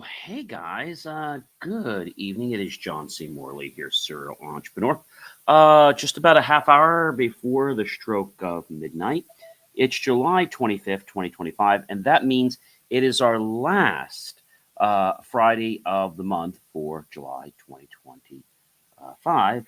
Hey guys, good evening. It is John C. Morley here, serial entrepreneur. Just about a half hour before the stroke of midnight. It's July 25th, 2025, and that means it is our last Friday of the month for July 2025.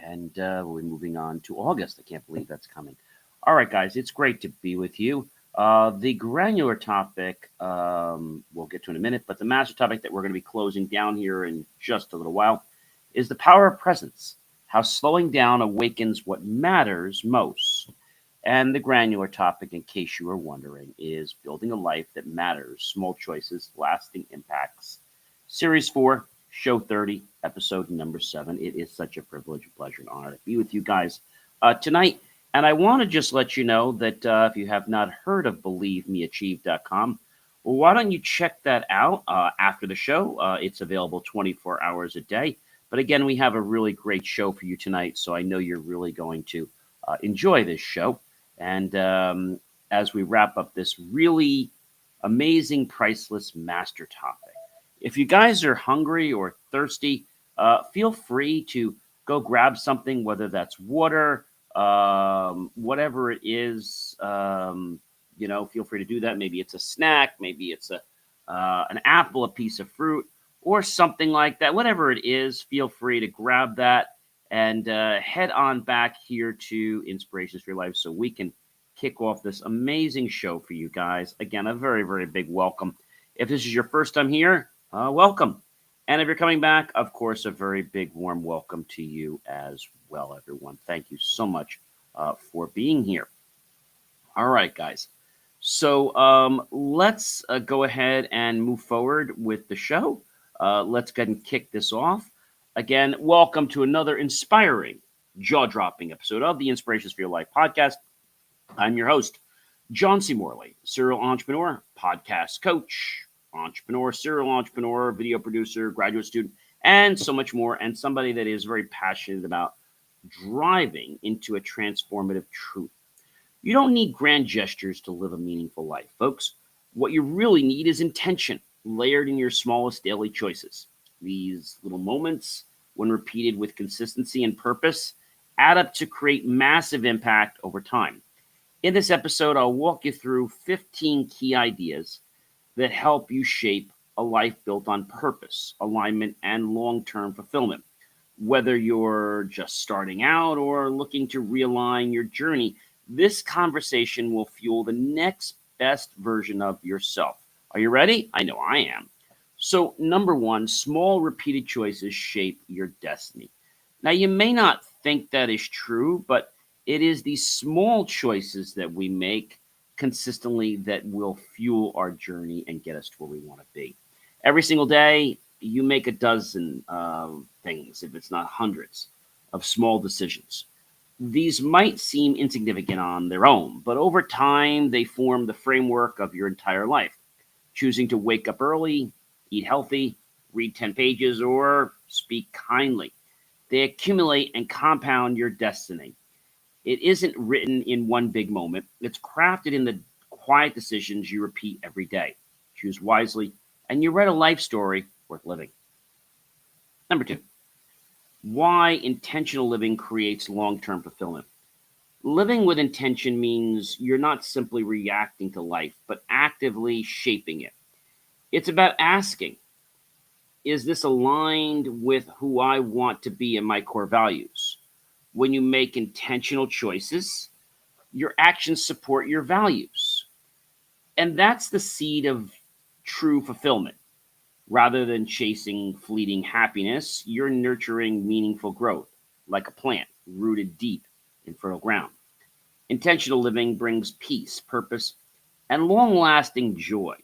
And we're moving on to August. I can't believe that's coming. All right, guys, it's great to be with you. The granular topic we'll get to in a minute, but the master topic that we're going to be closing down here in just a little while is the power of presence, how slowing down awakens what matters most. And the granular topic, in case you are wondering, is building a life that matters, small choices, lasting impacts. Series 4, Show 30, episode number 7. It is such a privilege, a pleasure, and honor to be with you guys tonight. And I want to just let you know that if you have not heard of BelieveMeAchieve.com, well, why don't you check that out after the show? It's available 24 hours a day. But again, we have a really great show for you tonight, so I know you're really going to enjoy this show. And as we wrap up this really amazing, priceless master topic, if you guys are hungry or thirsty, feel free to go grab something, whether that's water, whatever it is, feel free to do that. Maybe it's a snack, maybe it's an apple, a piece of fruit, or something like that. Whatever it is, feel free to grab that and head on back here to Inspirations for Your Life so we can kick off this amazing show for you guys. Again, a very, very big welcome. If this is your first time here, welcome. And if you're coming back, of course, a very big, warm welcome to you as well, everyone. Thank you so much for being here. All right, guys. So let's go ahead and move forward with the show. Let's go ahead and kick this off. Again, welcome to another inspiring, jaw-dropping episode of the Inspirations for Your Life podcast. I'm your host, John C. Morley, serial entrepreneur, podcast coach, entrepreneur, serial entrepreneur, video producer, graduate student, and so much more, and somebody that is very passionate about driving into a transformative truth. You don't need grand gestures to live a meaningful life, folks. What you really need is intention, layered in your smallest daily choices. These little moments, when repeated with consistency and purpose, add up to create massive impact over time. In this episode, I'll walk you through 15 key ideas that help you shape a life built on purpose, alignment, and long-term fulfillment. Whether you're just starting out or looking to realign your journey, this conversation will fuel the next best version of yourself. Are you ready? I know I am. So, number one, small repeated choices shape your destiny. Now, you may not think that is true, but it is these small choices that we make consistently that will fuel our journey and get us to where we want to be. Every single day, you make a dozen things, if it's not hundreds, of small decisions. These might seem insignificant on their own, but over time, they form the framework of your entire life. Choosing to wake up early, eat healthy, read 10 pages, or speak kindly. They accumulate and compound your destiny. It isn't written in one big moment. It's crafted in the quiet decisions you repeat every day. Choose wisely, and you write a life story worth living. Number two, why intentional living creates long-term fulfillment. Living with intention means you're not simply reacting to life, but actively shaping it. It's about asking, is this aligned with who I want to be and my core values? When you make intentional choices, your actions support your values. And that's the seed of true fulfillment. Rather than chasing fleeting happiness, you're nurturing meaningful growth, like a plant rooted deep in fertile ground. Intentional living brings peace, purpose, and long-lasting joy.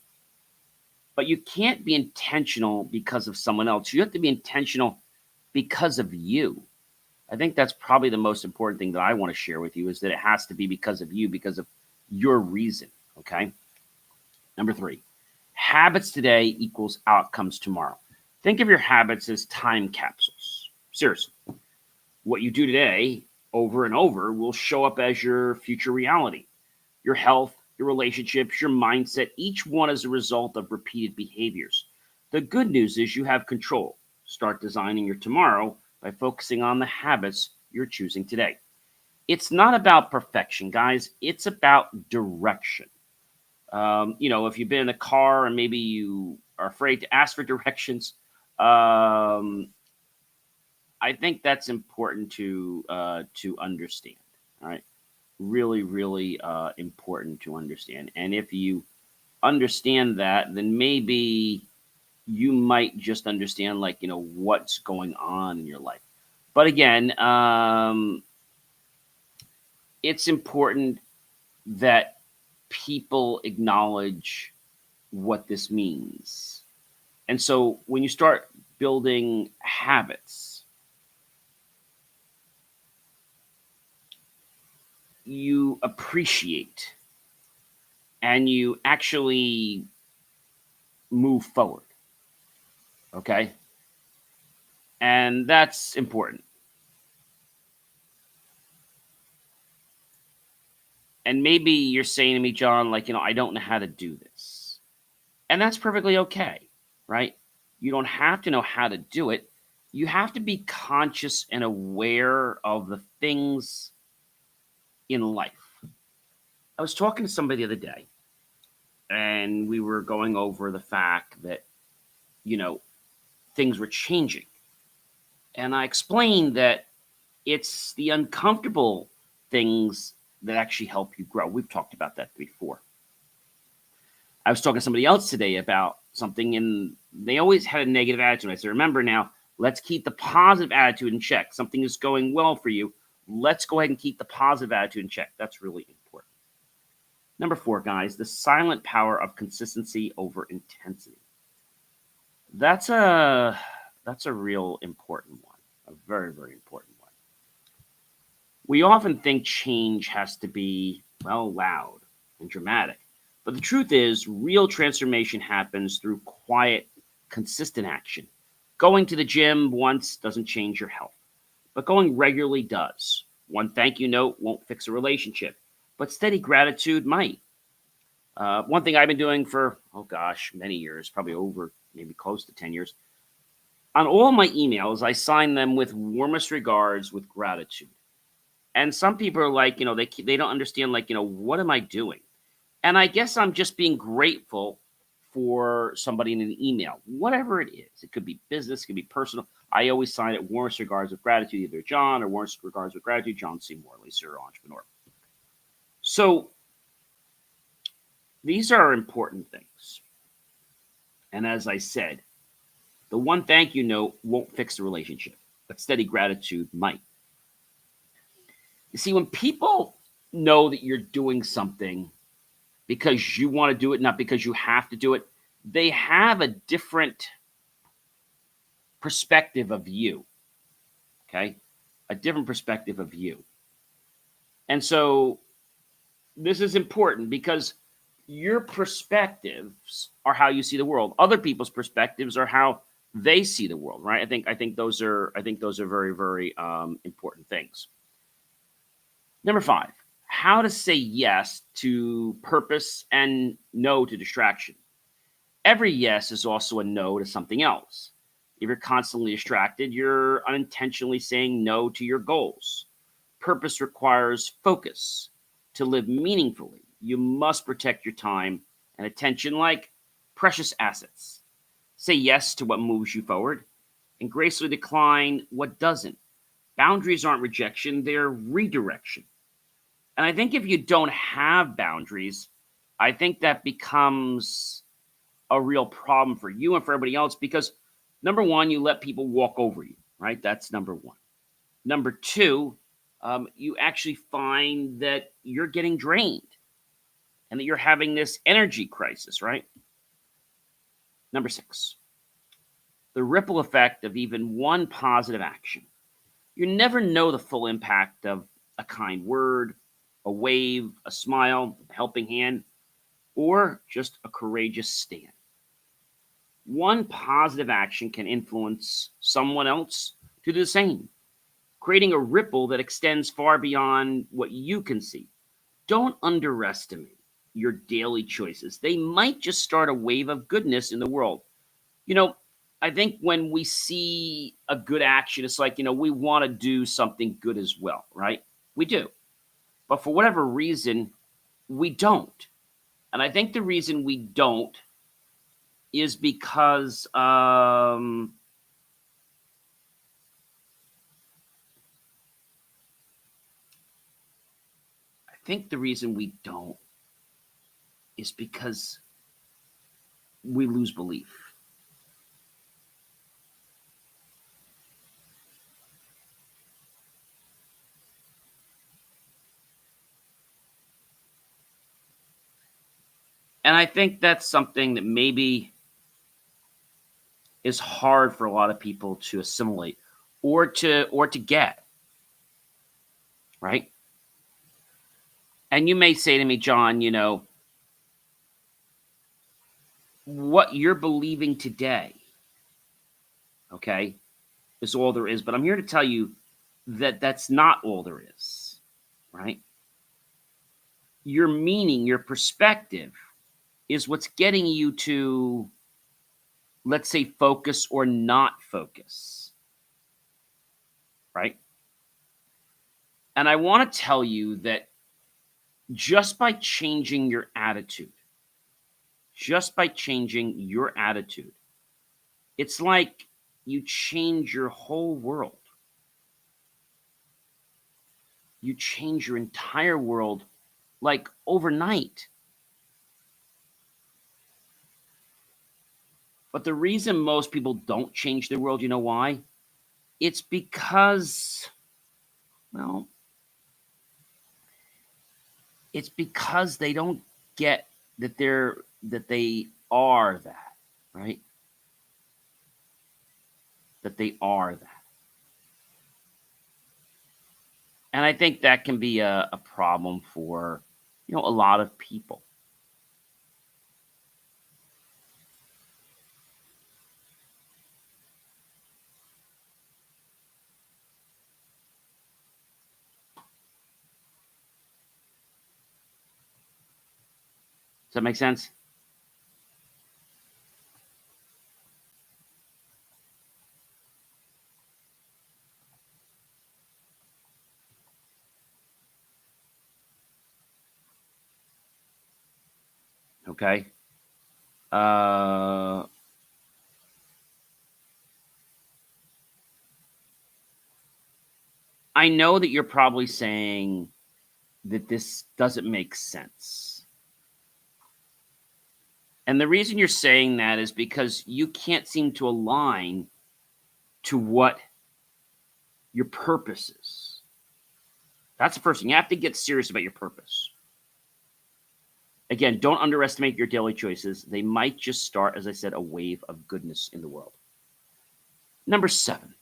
But you can't be intentional because of someone else. You have to be intentional because of you. I think that's probably the most important thing that I want to share with you is that it has to be because of you, because of your reason, okay? Number three, habits today equals outcomes tomorrow. Think of your habits as time capsules. Seriously, what you do today over and over will show up as your future reality. Your health, your relationships, your mindset, each one is a result of repeated behaviors. The good news is you have control. Start designing your tomorrow by focusing on the habits you're choosing today. It's not about perfection, guys. It's about direction. If you've been in a car and maybe you are afraid to ask for directions, um, I think that's important to understand. All right, really, really important to understand. And if you understand that, then maybe you might just understand, like, what's going on in your life. But again, it's important that people acknowledge what this means. And so when you start building habits, you appreciate and you actually move forward. Okay. And that's important. And maybe you're saying to me, John, like, I don't know how to do this. And that's perfectly okay, right? You don't have to know how to do it. You have to be conscious and aware of the things in life. I was talking to somebody the other day, and we were going over the fact that, you know, things were changing. And I explained that it's the uncomfortable things that actually help you grow. We've talked about that before. I was talking to somebody else today about something, and they always had a negative attitude. I said, remember now, let's keep the positive attitude in check. Something is going well for you. Let's go ahead and keep the positive attitude in check. That's really important. Number 4, guys, the silent power of consistency over intensity. That's a real important one, a very, very important one. We often think change has to be, well, loud and dramatic. But the truth is, real transformation happens through quiet, consistent action. Going to the gym once doesn't change your health, but going regularly does. One thank you note won't fix a relationship, but steady gratitude might. One thing I've been doing for, oh gosh, many years, probably over maybe close to 10 years, on all my emails, I sign them with warmest regards with gratitude. And some people are like, they don't understand, like, what am I doing? And I guess I'm just being grateful for somebody in an email, whatever it is. It could be business, it could be personal. I always sign it warmest regards with gratitude, either John or warmest regards with gratitude, John C. Morley, serial entrepreneur. So these are important things. And as I said, the one thank you note won't fix the relationship, but steady gratitude might. You see, when people know that you're doing something because you want to do it, not because you have to do it, they have a different perspective of you. Okay? A different perspective of you. And so this is important because your perspectives are how you see the world. Other people's perspectives are how they see the world, right? I think those are very, very important things. Number 5, how to say yes to purpose and no to distraction. Every yes is also a no to something else. If you're constantly distracted, you're unintentionally saying no to your goals. Purpose requires focus. To live meaningfully, you must protect your time and attention like precious assets. Say yes to what moves you forward and gracefully decline what doesn't. Boundaries aren't rejection, they're redirection. And I think if you don't have boundaries, I think that becomes a real problem for you and for everybody else because number 1, you let people walk over you, right? That's number 1. Number 2, you actually find that you're getting drained and that you're having this energy crisis, right? Number 6, the ripple effect of even one positive action. You never know the full impact of a kind word, a wave, a smile, a helping hand, or just a courageous stand. One positive action can influence someone else to do the same, creating a ripple that extends far beyond what you can see. Don't underestimate your daily choices, they might just start a wave of goodness in the world. You know, I think when we see a good action, it's like, we want to do something good as well, right? We do. But for whatever reason, we don't. And I think the reason we don't is because I think the reason we don't is because we lose belief. And I think that's something that maybe is hard for a lot of people to assimilate or to get, right? And you may say to me, John, what you're believing today, okay, is all there is. But I'm here to tell you that that's not all there is, right? Your meaning, your perspective is what's getting you to, let's say, focus or not focus, right? And I want to tell you that just by changing your attitude, just by changing your attitude, it's like you change your whole world. You change your entire world like overnight. But the reason most people don't change their world, you know why? It's because, well, it's because they don't get that they are that, right? That they are that. And I think that can be a problem for, a lot of people. Does that make sense? Okay. Uh, I know that you're probably saying that this doesn't make sense. And the reason you're saying that is because you can't seem to align to what your purpose is. That's the first thing. You have to get serious about your purpose. Again, don't underestimate your daily choices. They might just start, as I said, a wave of goodness in the world. Number 7,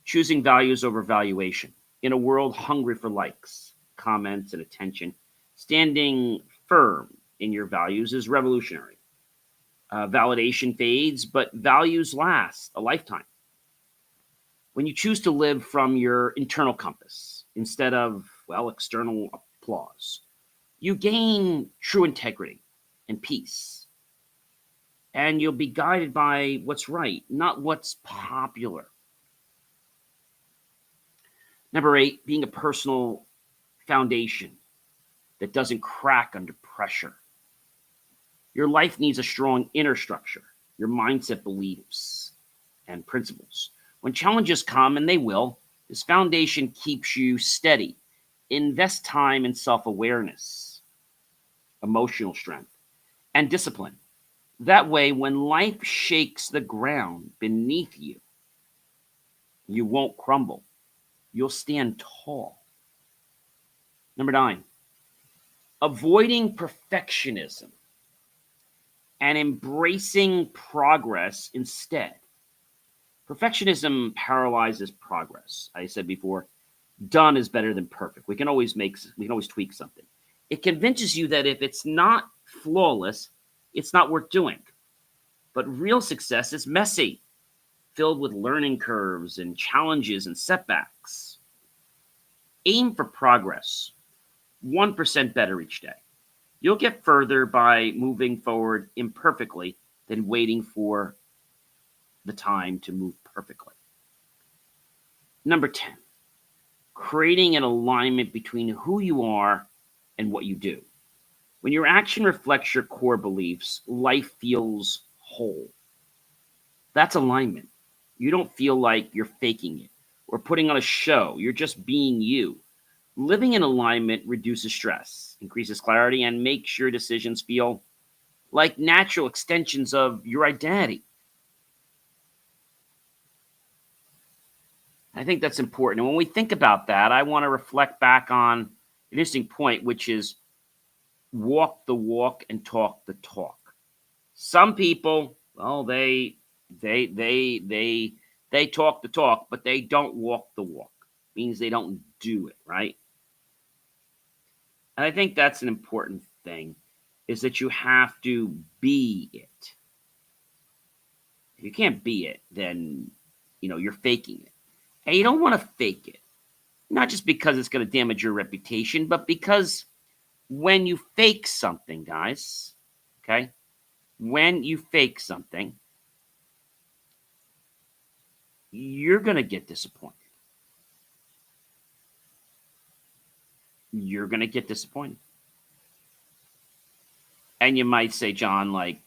choosing values over valuation. In a world hungry for likes, comments, and attention, standing firm in your values is revolutionary. Validation fades, but values last a lifetime. When you choose to live from your internal compass instead of, well, external applause, you gain true integrity and peace. And you'll be guided by what's right, not what's popular. Number 8, being a personal foundation that doesn't crack under pressure. Your life needs a strong inner structure, your mindset, beliefs, and principles. When challenges come, and they will, this foundation keeps you steady. Invest time in self-awareness, emotional strength, and discipline. That way, when life shakes the ground beneath you, you won't crumble. You'll stand tall. Number 9, avoiding perfectionism and embracing progress instead. Perfectionism paralyzes progress. I said before, done is better than perfect. We can always tweak something. It convinces you that if it's not flawless, it's not worth doing. But real success is messy, filled with learning curves and challenges and setbacks. Aim for progress, 1% better each day. You'll get further by moving forward imperfectly than waiting for the time to move perfectly. Number 10, creating an alignment between who you are and what you do. When your action reflects your core beliefs, life feels whole. That's alignment. You don't feel like you're faking it or putting on a show. You're just being you. Living in alignment reduces stress, increases clarity, and makes your decisions feel like natural extensions of your identity. I think that's important. And when we think about that, I want to reflect back on an interesting point, which is walk the walk and talk the talk. Some people, well, they talk the talk, but they don't walk the walk. Means they don't do it, right? And I think that's an important thing, is that you have to be it. If you can't be it, then you're faking it. And you don't want to fake it. Not just because it's going to damage your reputation, but because when you fake something, guys, okay? When you fake something, you're going to get disappointed. You're going to get disappointed. And you might say, John, like,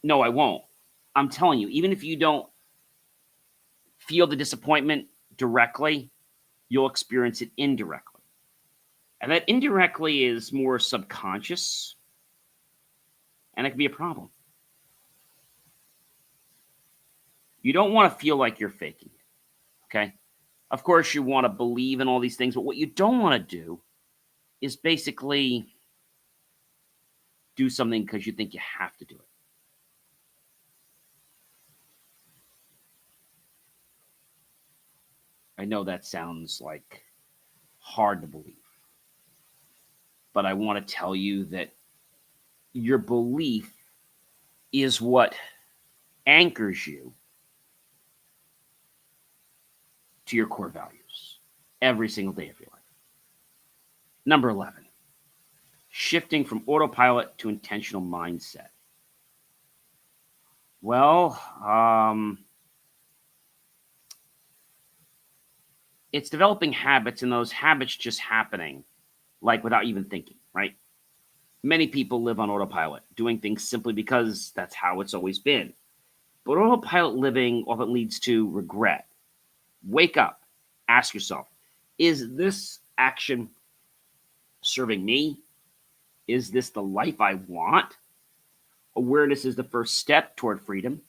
no, I won't. I'm telling you, even if you don't feel the disappointment directly, you'll experience it indirectly. And that indirectly is more subconscious, and it can be a problem. You don't want to feel like you're faking it, okay? Of course, you want to believe in all these things, but what you don't want to do is basically do something because you think you have to do it. I know that sounds like hard to believe, but I want to tell you that your belief is what anchors you to your core values every single day of your life. Number 11, shifting from autopilot to intentional mindset. Well, it's developing habits and those habits just happening like without even thinking, right? Many people live on autopilot, doing things simply because that's how it's always been. But autopilot living often leads to regret. Wake up, ask yourself, is this action serving me? Is this the life I want? Awareness is the first step toward freedom,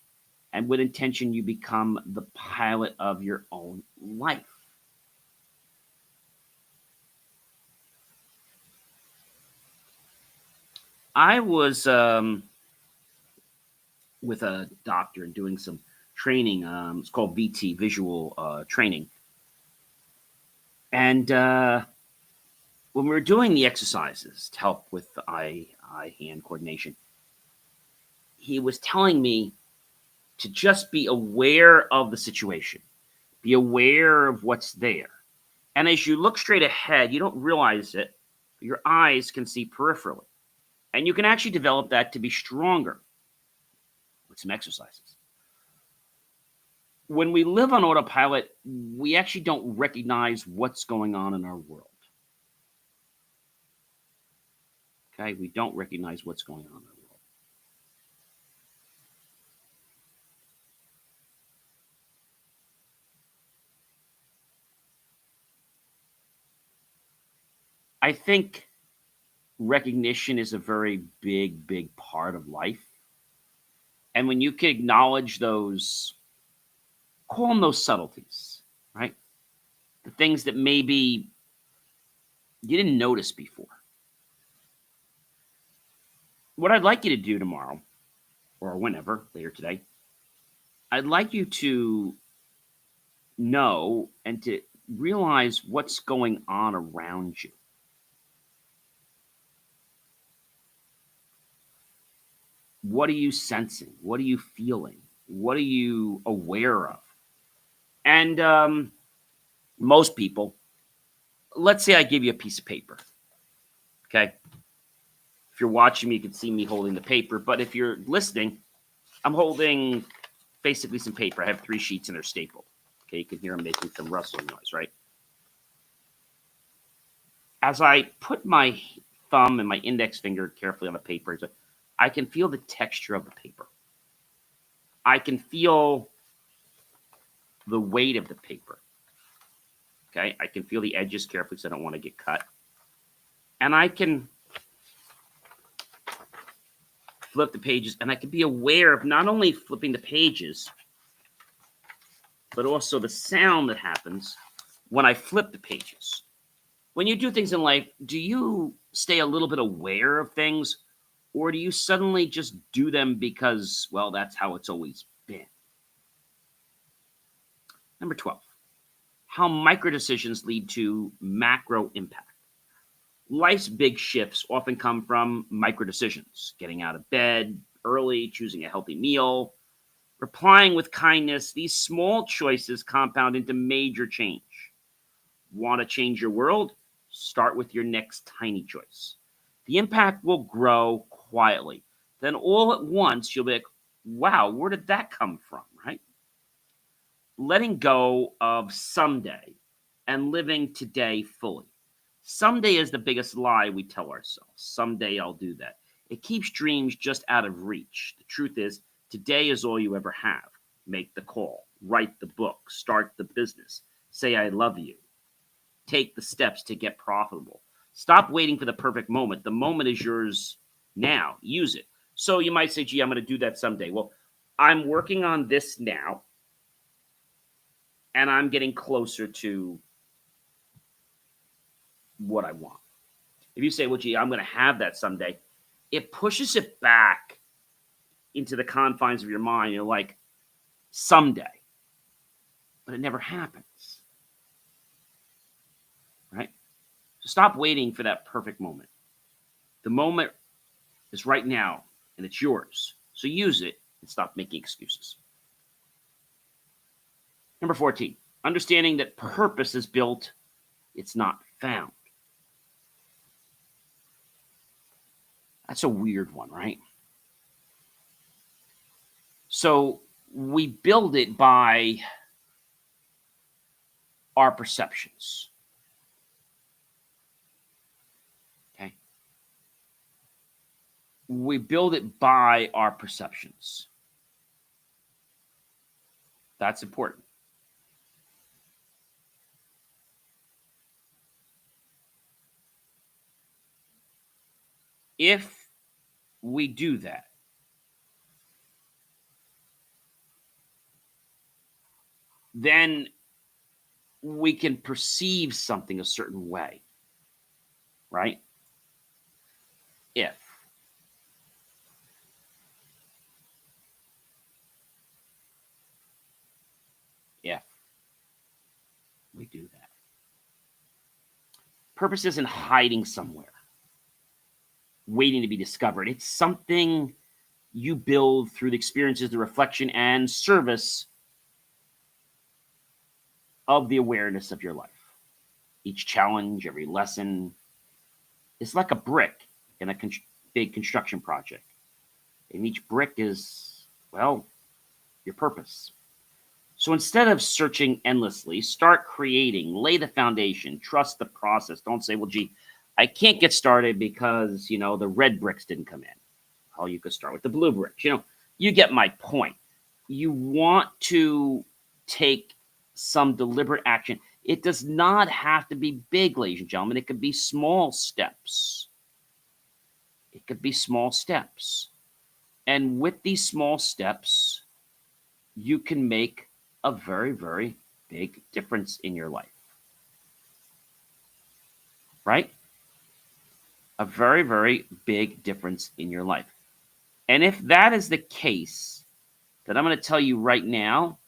and with intention, you become the pilot of your own life. I was with a doctor and doing some training. It's called VT, visual training. And when we were doing the exercises to help with the eye hand coordination, he was telling me to just be aware of the situation, be aware of what's there. And as you look straight ahead, you don't realize it, but your eyes can see peripherally. And you can actually develop that to be stronger with some exercises. When we live on autopilot, we actually don't recognize what's going on in our world. Okay, we don't recognize what's going on in our world. I think recognition is a very big, big part of life. And when you can acknowledge those, call them those subtleties, right? The things that maybe you didn't notice before. What I'd like you to do tomorrow, or whenever, later today, I'd like you to know and to realize what's going on around you. What are you sensing? What are you feeling? What are you aware of? And most people, let's say I give you a piece of paper Okay. If you're watching me, you can see me holding the paper. But if you're listening, I'm holding basically some paper. I have 3 sheets and they're stapled. Okay, you can hear them making some rustling noise, right? As I put my thumb and my index finger carefully on the paper, I can feel the texture of the paper. I can feel the weight of the paper. Okay, I can feel the edges carefully because I don't want to get cut. And I can flip the pages, and I can be aware of not only flipping the pages, but also the sound that happens when I flip the pages. When you do things in life, do you stay a little bit aware of things, or do you suddenly just do them because, well, that's how it's always been? Number 12, how micro decisions lead to macro impact. Life's big shifts often come from micro decisions: getting out of bed early, choosing a healthy meal, replying with kindness. These small choices compound into major change. Want to change your world? Start with your next tiny choice. The impact will grow quietly. Then all at once, you'll be like, wow, where did that come from, right? Letting go of someday and living today fully. Someday is the biggest lie we tell ourselves. Someday I'll do that. It keeps dreams just out of reach. The truth is, today is all you ever have. Make the call, write the book, start the business, say I love you, take the steps to get profitable. Stop waiting for the perfect moment. The moment is yours now. Use it. So you might say, gee, I'm going to do that someday. Well, I'm working on this now, and I'm getting closer to what I want. If you say, well, gee, I'm going to have that someday, it pushes it back into the confines of your mind. You're like, someday. But it never happens. Right? So stop waiting for that perfect moment. The moment is right now, and it's yours. So use it and stop making excuses. Number 14, understanding that purpose is built, it's not found. That's a weird one, right? So we build it by our perceptions. Okay? We build it by our perceptions. That's important. If we do that, then we can perceive something a certain way, right? If we do that. Purpose isn't hiding somewhere, waiting to be discovered. It's something you build through the experiences, the reflection, and service of the awareness of your life. Each challenge, every lesson is like a brick in a big construction project. And each brick is, well, your purpose. So instead of searching endlessly, start creating, lay the foundation, trust the process. Don't say, well, gee, I can't get started because, the red bricks didn't come in. Oh, you could start with the blue bricks. You get my point. You want to take some deliberate action. It does not have to be big, ladies and gentlemen. It could be small steps. It could be small steps. And with these small steps, you can make a very, very big difference in your life. Right? A very, very big difference in your life. And if that is the case, then I'm going to tell you right now,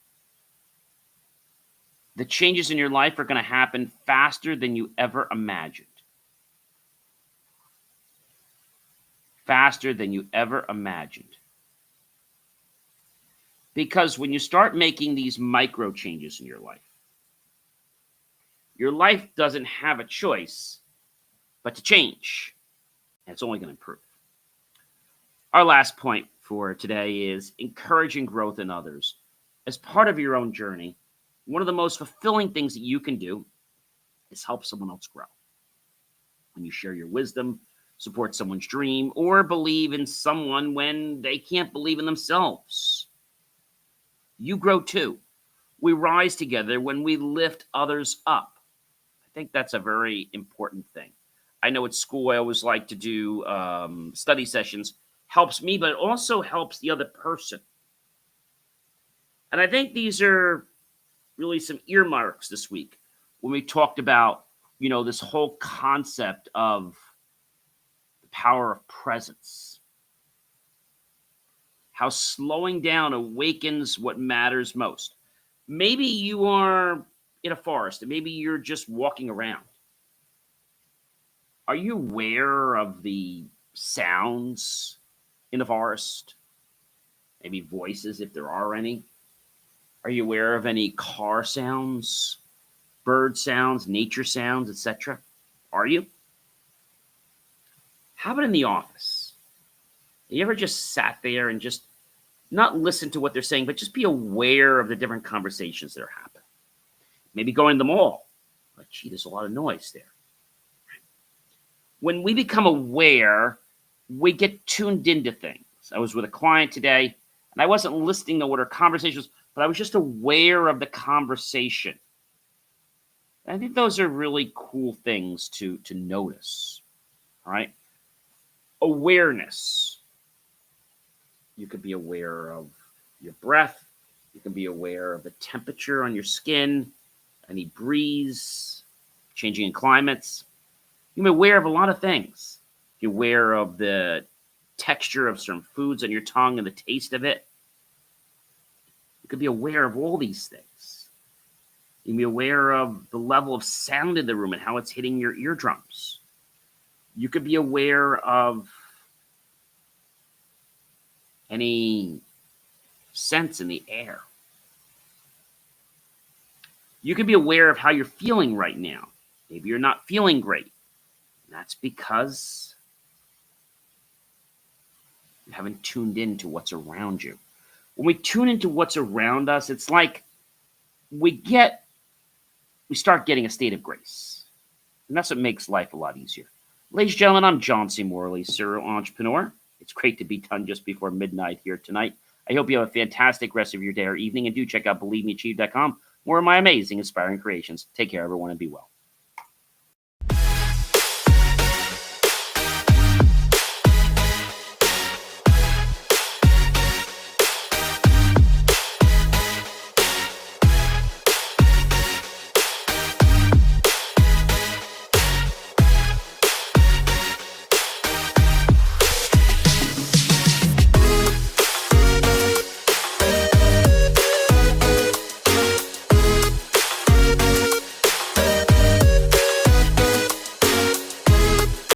the changes in your life are going to happen faster than you ever imagined. Faster than you ever imagined. Because when you start making these micro changes in your life doesn't have a choice but to change. And it's only going to improve. Our last point for today is encouraging growth in others. As part of your own journey, one of the most fulfilling things that you can do is help someone else grow. When you share your wisdom, support someone's dream, or believe in someone when they can't believe in themselves, you grow too. We rise together when we lift others up. I think that's a very important thing. I know at school I always like to do study sessions. Helps me, but it also helps the other person. And I think these are really some earmarks this week when we talked about, this whole concept of the power of presence, how slowing down awakens what matters most. Maybe you are in a forest and maybe you're just walking around. Are you aware of the sounds in the forest? Maybe voices, if there are any. Are you aware of any car sounds, bird sounds, nature sounds, etc.? Are you? How about in the office? Have you ever just sat there and just not listen to what they're saying, but just be aware of the different conversations that are happening? Maybe going to the mall. Like, gee, there's a lot of noise there. When we become aware, we get tuned into things. I was with a client today, and I wasn't listening to what her conversation was, but I was just aware of the conversation. I think those are really cool things to notice. All right. Awareness. You could be aware of your breath. You can be aware of the temperature on your skin, any breeze, changing in climates. You can be aware of a lot of things. You're aware of the texture of certain foods on your tongue and the taste of it. You could be aware of all these things. You can be aware of the level of sound in the room and how it's hitting your eardrums. You could be aware of any sense in the air. You could be aware of how you're feeling right now. Maybe you're not feeling great. And that's because you haven't tuned into what's around you. When we tune into what's around us, it's like we start getting a state of grace. And that's what makes life a lot easier. Ladies and gentlemen, I'm John C. Morley, serial entrepreneur. It's great to be done just before midnight here tonight. I hope you have a fantastic rest of your day or evening, and do check out BelieveMeAchieve.com, more of my amazing, inspiring creations. Take care, everyone, and be well.